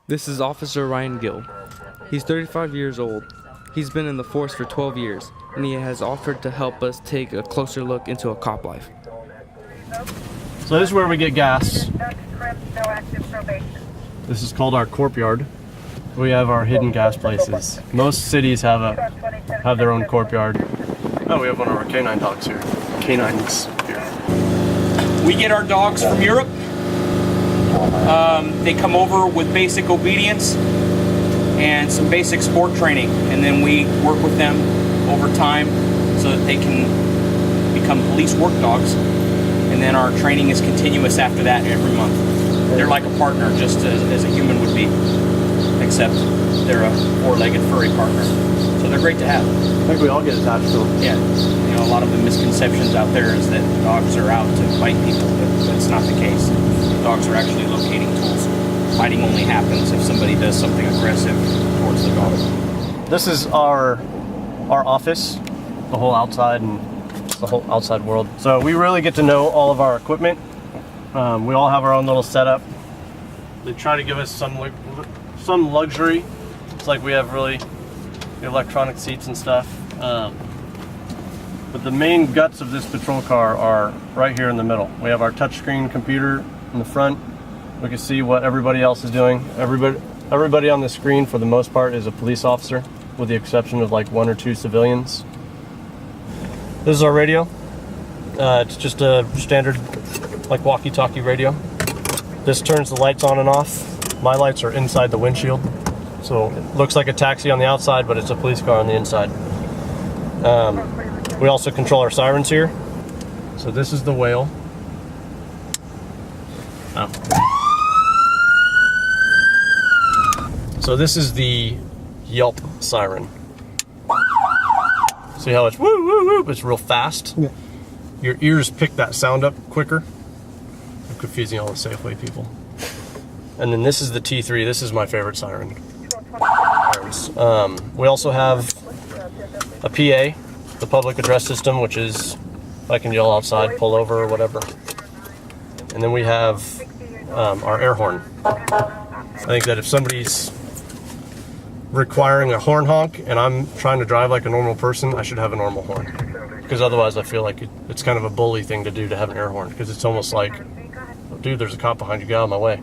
This is Officer Ryan Gill. He's 35 years old. He's been in the force for 12 years, and he has offered to help us take a closer look into a cop life. So this is where we get gas. This is called our corp yard. We have our hidden gas places. Most cities have their own corp yard. Oh, we have one of our canine dogs here. Canines here. We get our dogs from Europe. They come over with basic obedience and some basic sport training, and then we work with them over time so that they can become police work dogs, and then our training is continuous after that every month. They're like a partner, just as a human would be, except they're a four-legged furry partner. So they're great to have. I think we all get attached to them. Yeah, you know, a lot of the misconceptions out there is that dogs are out to bite people, but that's not the case. Dogs are actually locating tools. Fighting only happens if somebody does something aggressive towards the dog. This is our office, the whole outside and the whole outside world. So we really get to know all of our equipment. We all have our own little setup. They try to give us some luxury. It's like we have really electronic seats and stuff. But the main guts of this patrol car are right here in the middle. We have our touchscreen computer in the front. We can see what everybody else is doing. Everybody on the screen, for the most part, is a police officer, with the exception of like one or two civilians. This is our radio. It's just a standard, like, walkie-talkie radio. This turns the lights on and off. My lights are inside the windshield, so it looks like a taxi on the outside, but it's a police car on the inside. We also control our sirens here. So this is the whale. Oh. So this is the Yelp siren. See how it's woo woo woo, but it's real fast? Yeah. Your ears pick that sound up quicker. I'm confusing all the Safeway people. And then this is the T3. This is my favorite siren. We also have a PA, the public address system, which is, I can yell outside, pull over, or whatever. And then we have our air horn. I think that if somebody's requiring a horn honk and I'm trying to drive like a normal person, I should have a normal horn. Because otherwise I feel like it's kind of a bully thing to do, to have an air horn. Because it's almost like, oh, dude, there's a cop behind you, get out of my way.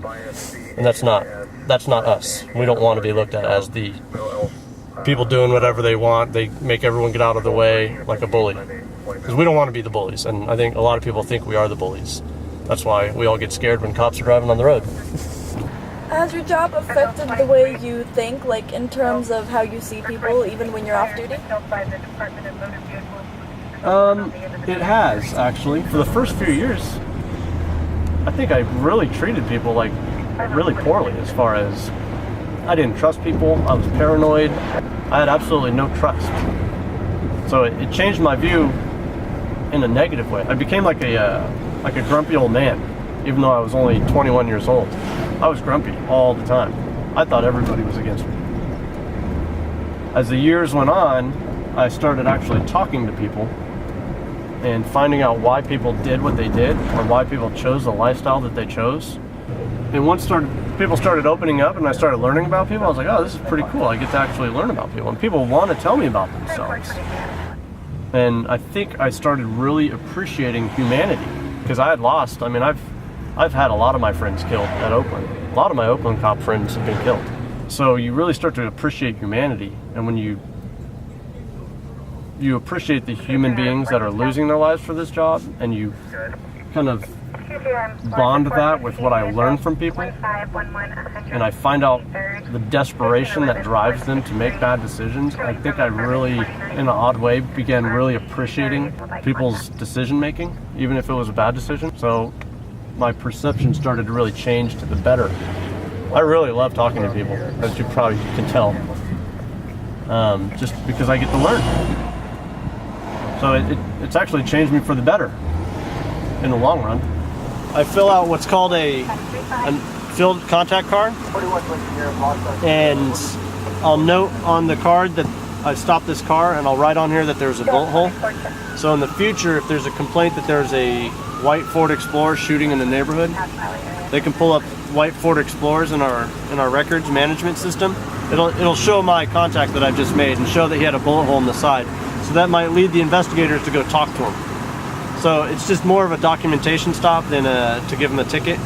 And that's not us. We don't want to be looked at as the people doing whatever they want. They make everyone get out of the way like a bully. Because we don't want to be the bullies. And I think a lot of people think we are the bullies. That's why we all get scared when cops are driving on the road. Has your job affected the way you think, like in terms of how you see people, even when you're off duty? It has, actually. For the first few years, I think I really treated people like really poorly, as far as I didn't trust people, I was paranoid, I had absolutely no trust. So it changed my view in a negative way. I became like a grumpy old man, even though I was only 21 years old. I was grumpy all the time. I thought everybody was against me. As the years went on, I started actually talking to people and finding out why people did what they did, or why people chose the lifestyle that they chose. And once people started opening up and I started learning about people, I was like, oh, this is pretty cool. I get to actually learn about people. And people want to tell me about themselves. And I think I started really appreciating humanity, because I had lost. I mean, I've had a lot of my friends killed at Oakland. A lot of my Oakland cop friends have been killed. So you really start to appreciate humanity, and when you appreciate the human beings that are losing their lives for this job, and you kind of bond that with what I learned from people, and I find out the desperation that drives them to make bad decisions, I think I really, in an odd way, began really appreciating people's decision making, even if it was a bad decision. So my perception started to really change to the better. I really love talking to people, as you probably can tell, just because I get to learn. So it's actually changed me for the better in the long run. I fill out what's called a field contact card, and I'll note on the card that I stopped this car, and I'll write on here that there's a bullet hole. So in the future, if there's a complaint that there's a white Ford Explorer shooting in the neighborhood, they can pull up white Ford Explorers in our records management system, it'll show my contact that I've just made and show that he had a bullet hole in the side. So that might lead the investigators to go talk to him. So it's just more of a documentation stop than to give him a ticket.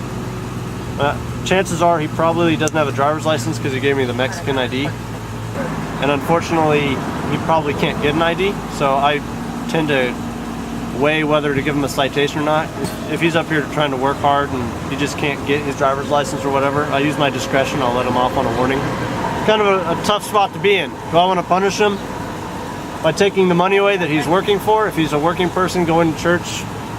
Chances are he probably doesn't have a driver's license because he gave me the Mexican ID. And unfortunately, he probably can't get an ID. So I tend to weigh whether to give him a citation or not. If he's up here trying to work hard and he just can't get his driver's license or whatever, I use my discretion. I'll let him off on a warning. Kind of a tough spot to be in. Do I want to punish him by taking the money away that he's working for? If he's a working person going to church,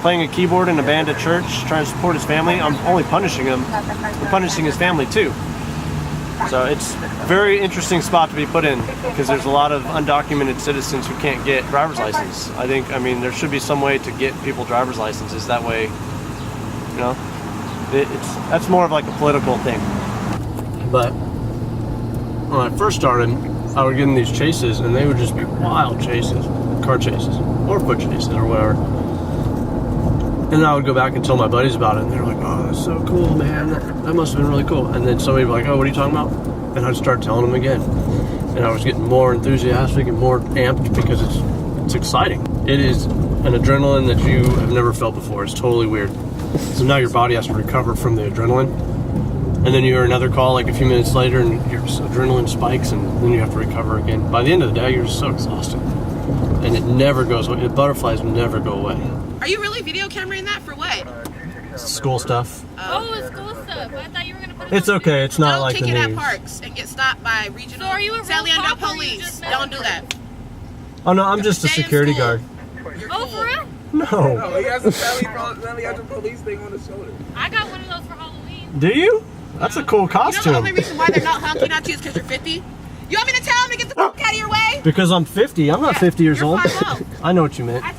playing a keyboard in a band at church, trying to support his family, I'm only punishing him. I'm punishing his family too. So it's a very interesting spot to be put in because there's a lot of undocumented citizens who can't get driver's license. I mean, there should be some way to get people driver's licenses. That way, you know, that's more of like a political thing. But when I first started, I would get in these chases and they would just be wild chases, car chases, or foot chases or whatever. And then I would go back and tell my buddies about it, and they're like, "Oh, that's so cool, man. That must have been really cool." And then somebody would be like, "Oh, what are you talking about?" And I'd start telling them again. And I was getting more enthusiastic and more amped because it's exciting. It is an adrenaline that you have never felt before. It's totally weird. So now your body has to recover from the adrenaline. And then you hear another call like a few minutes later, and your adrenaline spikes, and then you have to recover again. By the end of the day, you're just so exhausted. And it never goes away. The butterflies never go away. Are you really video cameraing that for what? School stuff. Oh, it's school stuff. I thought you were gonna put it It's on okay. It's not Don't like kick the it at news. parks and get stopped by regional So are you a real San Leandro cop or you police. just Don't do that. Oh no, I'm just a Stay in security school. guard. You're Oh, cool. for real? No. No, he has a San Leandro police thing on his shoulder. I got one of those for Halloween. Do you? That's a cool You know the costume. only reason why they're not honking at you is because you're 50? You want me to tell them to get the fuck out of your way? Because I'm 50. I'm not 50 years You're old. 5'0". I know what you meant. I